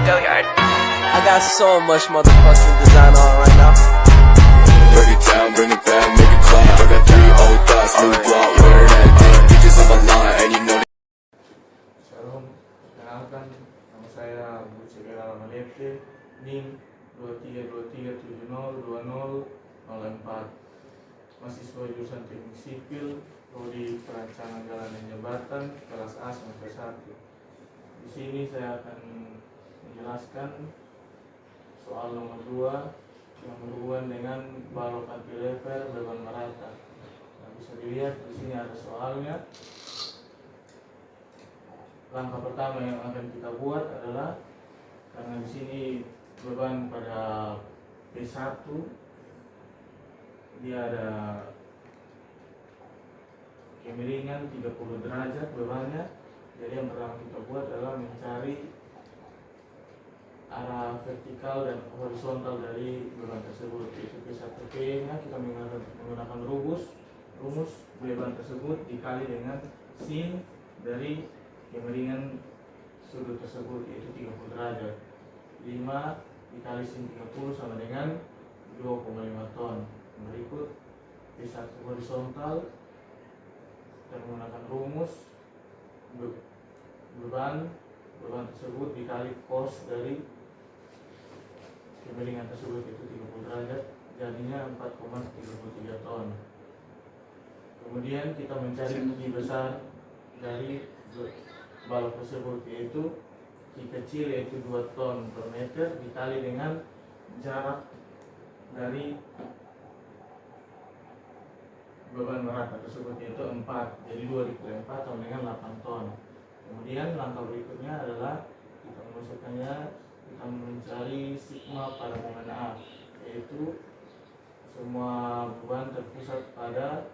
Billiard. I got so much motherfucking design on right now. Break it down, bring it back, make it clap. I got 3 old thoughts, new block, where that thing. Bitches on my line, and you know. Shalom, perkenalkan nama saya Bu Segera Malete, NIM 2323702004, mahasiswa jurusan Teknik Sipil, prodi Perancangan Jalan dan Jembatan, kelas A semester 1. Di sini saya akan menjelaskan soal nomor 2 yang berhubungan dengan balok anti lever beban merata. Nah, bisa dilihat di sini ada soalnya. Langkah pertama yang akan kita buat adalah, karena di sini beban pada P1 dia ada kemiringan 30 derajat bebannya. Jadi yang pertama kita buat adalah mencari arah vertikal dan horizontal dari beban tersebut, yaitu P1P nya kita menggunakan rumus beban tersebut dikali dengan sin dari kemiringan sudut tersebut, yaitu 30 derajat. 5 dikali sin 30 sama dengan 2,5 ton. Berikut P1 horizontal, kita menggunakan rumus beban tersebut dikali cos dari kemiringan tersebut, itu 30 derajat, jadinya 4,33 ton. Kemudian kita mencari Q besar dari balok tersebut, yaitu Q kecil, yaitu 2 ton per meter dikali dengan jarak dari beban merata tersebut, yaitu 4. Jadi 2 dikali 4 sama dengan 8 ton. Kemudian langkah berikutnya adalah kita memasukkannya, kita mencari sigma pada momen A, yaitu semua beban terpusat pada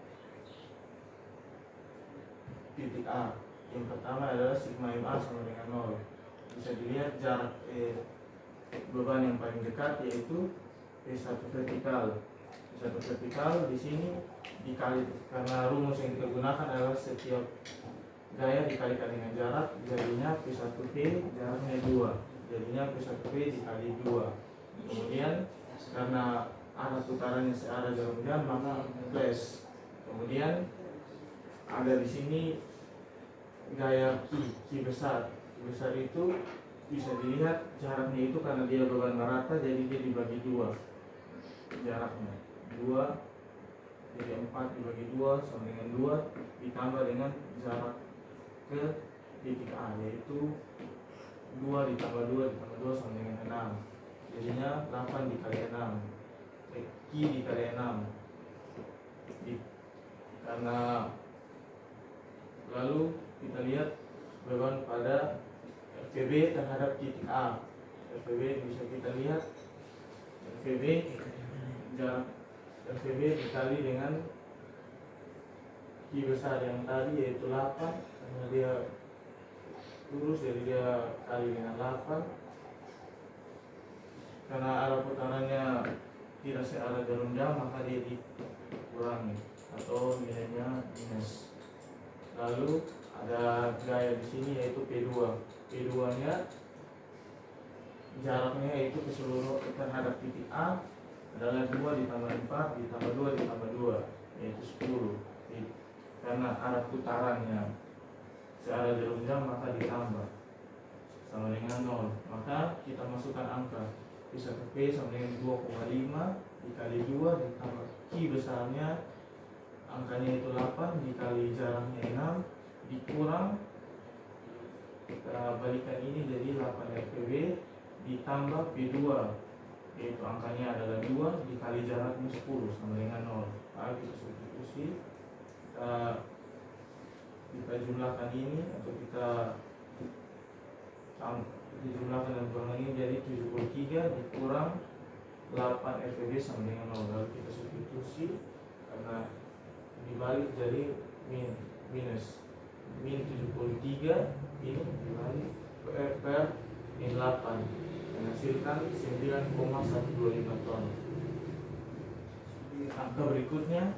titik A. Yang pertama adalah sigma MA sama dengan 0. Bisa dilihat jarak beban yang paling dekat, yaitu P1 vertikal. P1 vertikal di sini dikali, karena rumus yang kita gunakan adalah setiap gaya dikalikan dengan jarak, jadinya P1P jaraknya 2. Jadinya P1P dikali 2. Kemudian karena arah putarannya searah jarum jam, maka plus. Kemudian ada di sini gaya Q besar. Q besar itu bisa dilihat jaraknya itu, karena dia beban merata, jadi dia dibagi 2 jaraknya. 2 jadi 4 dibagi 2 sama dengan 2 ditambah dengan jarak ke titik A, yaitu 2 ditambah 2 ditambah 2 sama dengan 6. Jadinya 8 dikali 6, Q dikali 6. Karena lalu kita lihat beban pada FVB terhadap titik A. FVB bisa kita lihat, FVB jarak FVB dikali dengan Q besar yang tadi, yaitu 8, karena dia lurus jadi dia kali dengan 8. Karena arah putarannya tidak searah jarum jam, maka dia dikurangi atau nilainya minus. Lalu ada gaya di sini, yaitu P2. P2-nya jaraknya yaitu keseluruhan terhadap titik A adalah 2 ditambah 4 ditambah 2 ditambah 2, yaitu 10. Karena arah putarannya searah jarum jam, maka ditambah sama dengan 0. Maka kita masukkan angka P1P sama dengan 2,5 dikali 2 ditambah Q besarnya, angkanya itu 8 dikali jaraknya 6 dikurang, kita balikan ini jadi 8 RPB ditambah P2, yaitu angkanya adalah 2 dikali jaraknya 10 sama dengan 0. Lalu kita substitusi, kita jumlahkan ini, atau kita jumlahkan dan kurang ini, jadi 73 dikurang 8 FVB sama dengan 0. Lalu kita substitusi, karena dibalik jadi minus min 73 ini dibalik per min 8, menghasilkan 9,125 ton. Angka berikutnya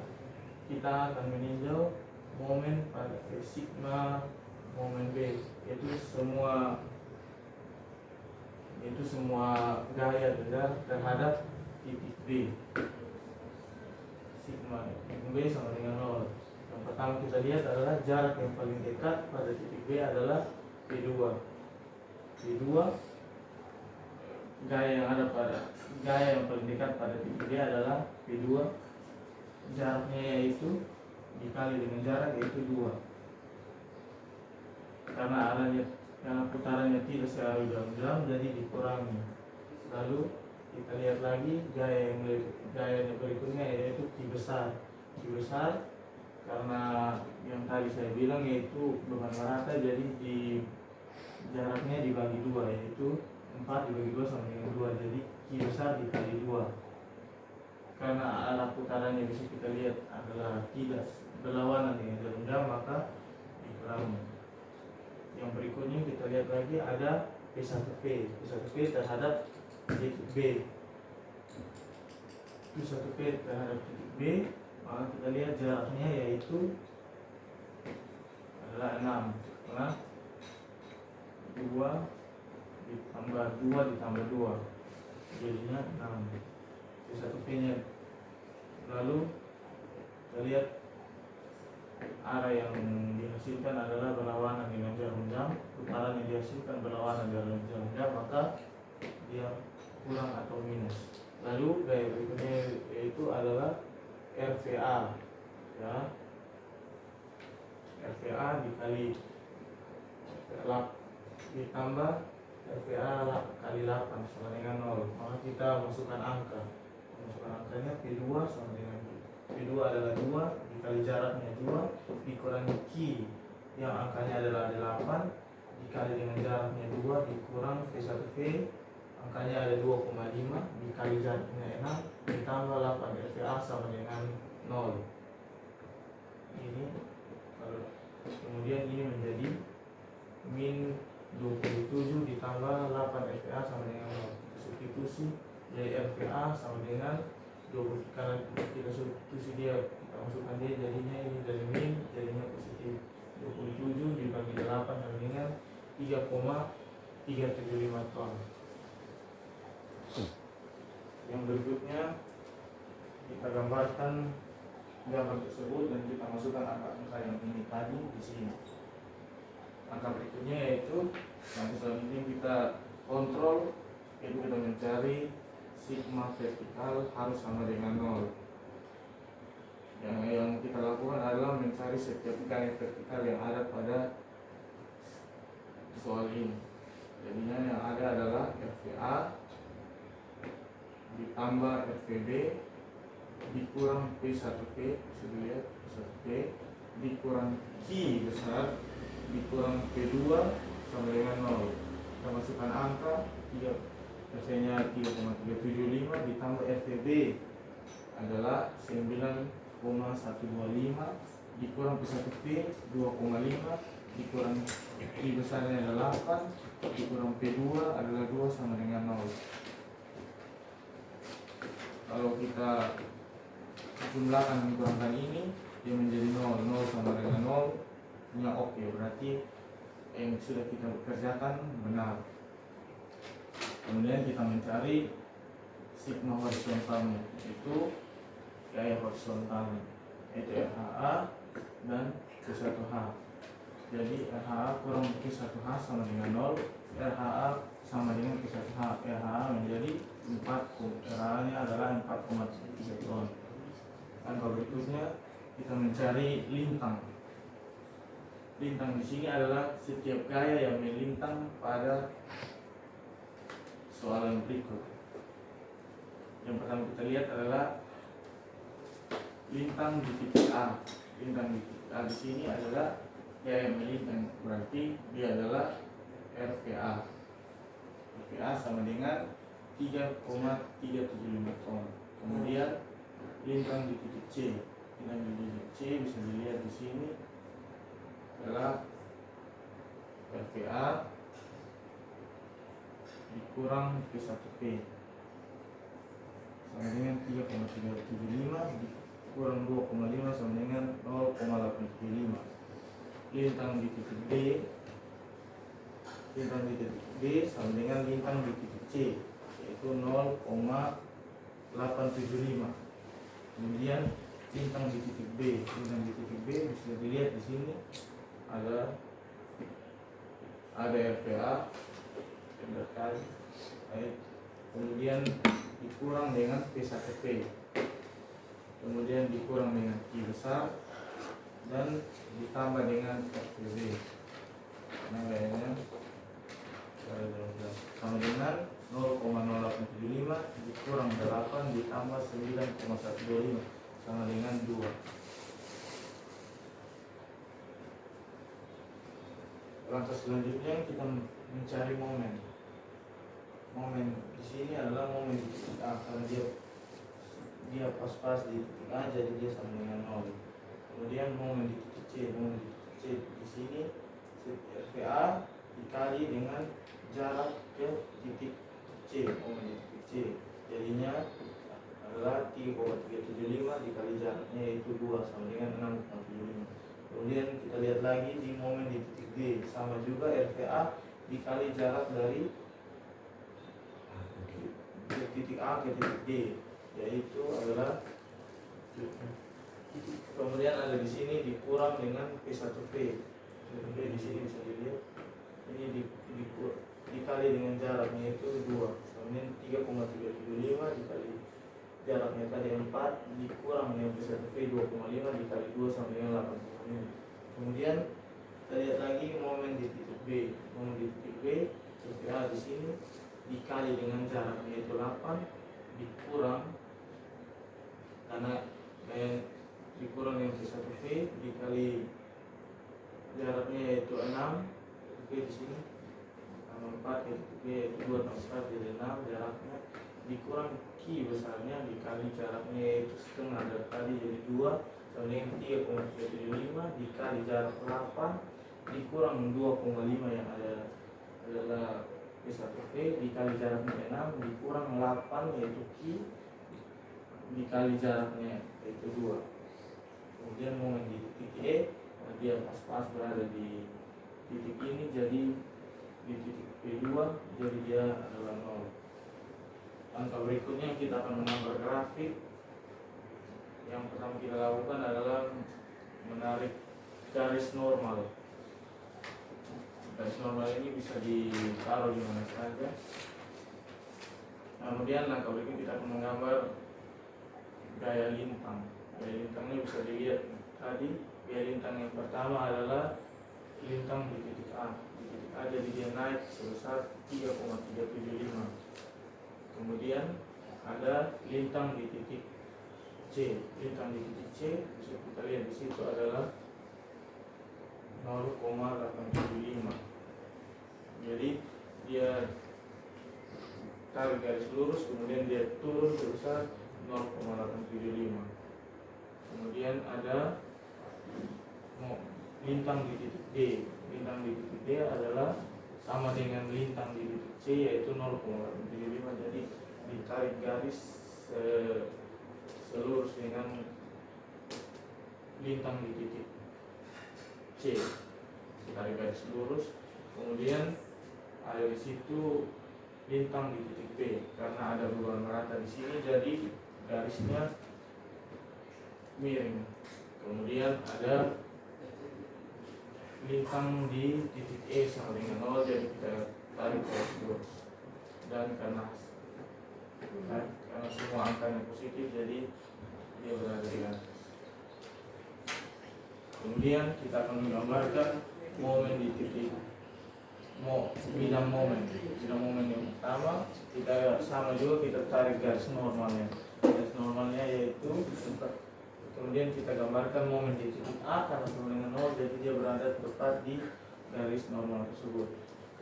kita akan meninjau momen pada sigma momen B, yaitu semua yaitu semua gaya terhadap titik B. Sigma B sama dengan 0. Yang pertama kita lihat adalah jarak yang paling dekat pada titik B adalah P2. P2 gaya yang paling dekat pada titik B adalah P2. Jaraknya yaitu dikali dengan jarak yaitu 2. Karena putarannya tidak selalu dalam jam, jadi dikurangi. Lalu kita lihat lagi gaya yang berikutnya yaitu Q besar. Q besar karena yang tadi saya bilang yaitu beban rata, jadi di jaraknya dibagi 2, yaitu 4 dibagi 2 sama dengan 2, jadi Q besar dikali 2. Karena arah putarannya bisa kita lihat adalah tidak berlawanan dengan jarum jam, maka dikurangi. Yang berikutnya kita lihat lagi ada P1P. P1P terhadap titik B. P1P terhadap titik B, maka kita lihat jaraknya yaitu adalah 6. Karena 2 ditambah 2 jadinya 6. P1P nya. Lalu kita lihat arah yang dihasilkan adalah berlawanan dengan jarum jam. Putaran yang dihasilkan berlawanan dengan jarum jam, maka dia kurang atau minus. Lalu gaya berikutnya yaitu adalah RVA, ya. RVA dikali ditambah RVA kali 8 sama dengan 0. Maka kita masukkan angka. Angkanya P2 sama dengan P2 adalah 2 dikali jaraknya 2 dikurangi Q yang angkanya adalah 8 dikali dengan jaraknya 2 dikurang P1P angkanya ada 2,5 dikali jaraknya 6 ditambah 8 RVA sama dengan 0. Ini kemudian ini menjadi min 27 ditambah 8 RVA sama dengan 0. Substitusi jadi RVA sama dengan 20, karena kita substitusi dia, kita masukkan dia, jadinya ini dari min jadinya positif 27 dibagi 8 sama dengan 3,375 ton. Yang berikutnya kita gambarkan gambar tersebut dan kita masukkan angka-angka yang ini tadi di sini. Angka berikutnya yaitu nanti selanjutnya kita kontrol, yaitu kita mencari sigma vertikal harus sama dengan 0. Yang kita lakukan adalah mencari setiap gaya vertikal yang ada pada soal ini. Jadinya yang ada adalah RVA ditambah RVB dikurang P1P, bisa dilihat P1P dikurang Q besar dikurang P2 sama dengan 0. Kita masukkan angka 3, biasanya 3,375 ditambah RVB adalah 9,125 dikurang P1P 2,5 dikurang Q besarnya adalah 8 dikurang P2 adalah 2 sama dengan 0. Kalau kita jumlahkan kurangkan ini dia menjadi 0 sama dengan 0 nya oke, berarti yang sudah kita kerjakan benar. Kemudian kita mencari sigma horizontalnya, itu gaya horizontalnya, yaitu RHA dan P1H. Jadi RHA kurang P1H sama dengan 0, RHA sama dengan P1H. RHA menjadi 4, RHA nya adalah 4,3 ton. Angka berikutnya kita mencari lintang. Lintang di sini adalah setiap gaya yang melintang pada soalan berikut. Yang pertama kita lihat adalah lintang di titik A. Lintang di titik A di sini adalah gaya yang melintang, berarti dia adalah RVA. RVA sama dengan 3,375 ton. Kemudian lintang di titik C. Lintang di titik C bisa dilihat di sini adalah RVA dikurang P1P sama dengan 3,375 dikurang 2,5 sama dengan 0,875. Lintang di titik D lintang di titik B sama dengan lintang di titik C, yaitu 0,875. Kemudian lintang di titik B, bisa dilihat di sini ada RPA yang berkali, kemudian dikurang dengan P1P, kemudian dikurang dengan Q besar, dan ditambah dengan FPB. Nah, kayaknya sama dengan 0,0875 dikurang 8 ditambah 9,125 sama dengan 2. Langkah selanjutnya kita mencari momen. Momen di sini adalah momen di titik A, karena dia pas-pas di titik A, jadi dia sama dengan 0. Kemudian momen di titik C, di sini RPA dikali dengan jarak ke titik C, momen di titik C, jadinya adalah 3,375 dikali jaraknya yaitu 2 sama dengan 6,75. Kemudian kita lihat lagi di momen di titik D, sama juga RPA dikali jarak dari titik A ke titik D, yaitu adalah, kemudian ada di sini dikurang dengan P1P. Di sini bisa dilihat ini dikali dengan jaraknya itu 2, kemudian 3,375 dikali jaraknya tadi 4 dikurang dengan P1P 2,5 dikali 2 sama dengan 8,5. Kemudian kita lihat lagi momen di titik B. Momen di titik B, RPA di sini dikali dengan jaraknya itu 8 dikurang, karena dikurang yang P1P dikali jaraknya yaitu 6. Oke, di sini 4 yaitu 2 tambah 4 jadi 6 jaraknya, dikurang Q besarnya dikali jaraknya yaitu setengah dari tadi jadi 2 sama dengan 3,375 dikali jarak 8 dikurang 2,5 yang adalah P1P dikali jaraknya 6 dikurang 8 yaitu Q dikali jaraknya yaitu 2. Kemudian momen di titik E, dia pas-pas berada di titik ini, jadi di titik P2 jadi dia adalah 0. Langkah berikutnya kita akan menambah grafik. Yang pertama kita lakukan adalah menarik garis normal. Garis normal ini bisa ditaruh di mana saja. Kemudian langkah berikutnya kita akan menggambar gaya lintang. Gaya lintangnya bisa dilihat tadi. Gaya lintang yang pertama adalah lintang di titik A. Di titik A jadi dia naik sebesar 3,375. Kemudian ada lintang di titik C. Lintang di titik C bisa kita lihat di situ adalah 0,875. Jadi dia tarik garis lurus, kemudian dia turun sebesar 0,875. Kemudian ada lintang di titik D. Lintang di titik D adalah sama dengan lintang di titik C yaitu 0,875. Jadi ditarik garis selurus dengan lintang di titik C. Ditarik garis lurus, kemudian ada di situ lintang di titik B. Karena ada beban rata di sini, jadi garisnya miring. Kemudian ada lintang di titik E sama dengan 0, jadi kita tarik garis lurus. Dan karena semua angkanya positif, jadi dia berada di atas. Kemudian kita akan menggambarkan momen di titik bidang momen yang pertama. Kita sama juga kita tarik garis normalnya yaitu, kemudian kita gambarkan momen di titik A karena sama dengan 0, jadi dia berada tepat di garis normal tersebut.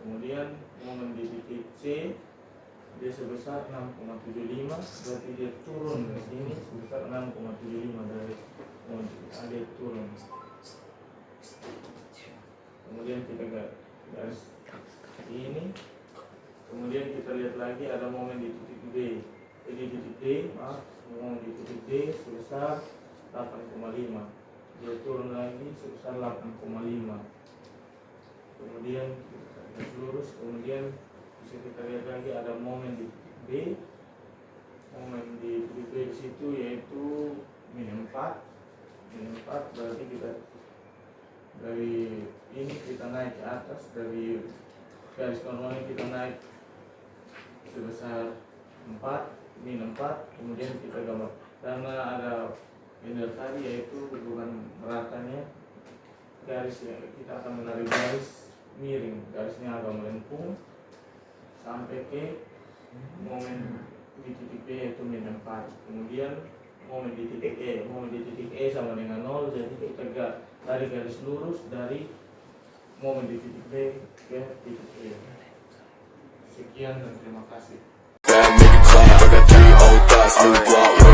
Kemudian momen di titik C dia sebesar 6,75, berarti dia turun ke sini sebesar 6,75 dari momen titik A, dia turun. Kemudian kita garis ini. Kemudian kita lihat lagi ada momen di titik D. Jadi di titik D, momen di titik D sebesar 8,5. Dia turun lagi sebesar 8,5. Kemudian kita garis lurus. Kemudian bisa kita lihat lagi ada momen di titik B. Momen di titik B di situ yaitu min 4. Berarti kita dari ini kita naik ke atas, dari garis normal ini kita naik sebesar 4, min 4, kemudian kita gambar karena ada ender tadi yaitu hubungan meratanya garis ya, kita akan menarik garis miring, garisnya agak melengkung sampai ke momen di titik B yaitu min 4. Kemudian momen di titik E sama dengan 0, jadi kita tarik garis lurus dari momen di titik B ke titik E. Sekian dan terima kasih. Bad, make it clap. I got 3 old thoughts, new guap.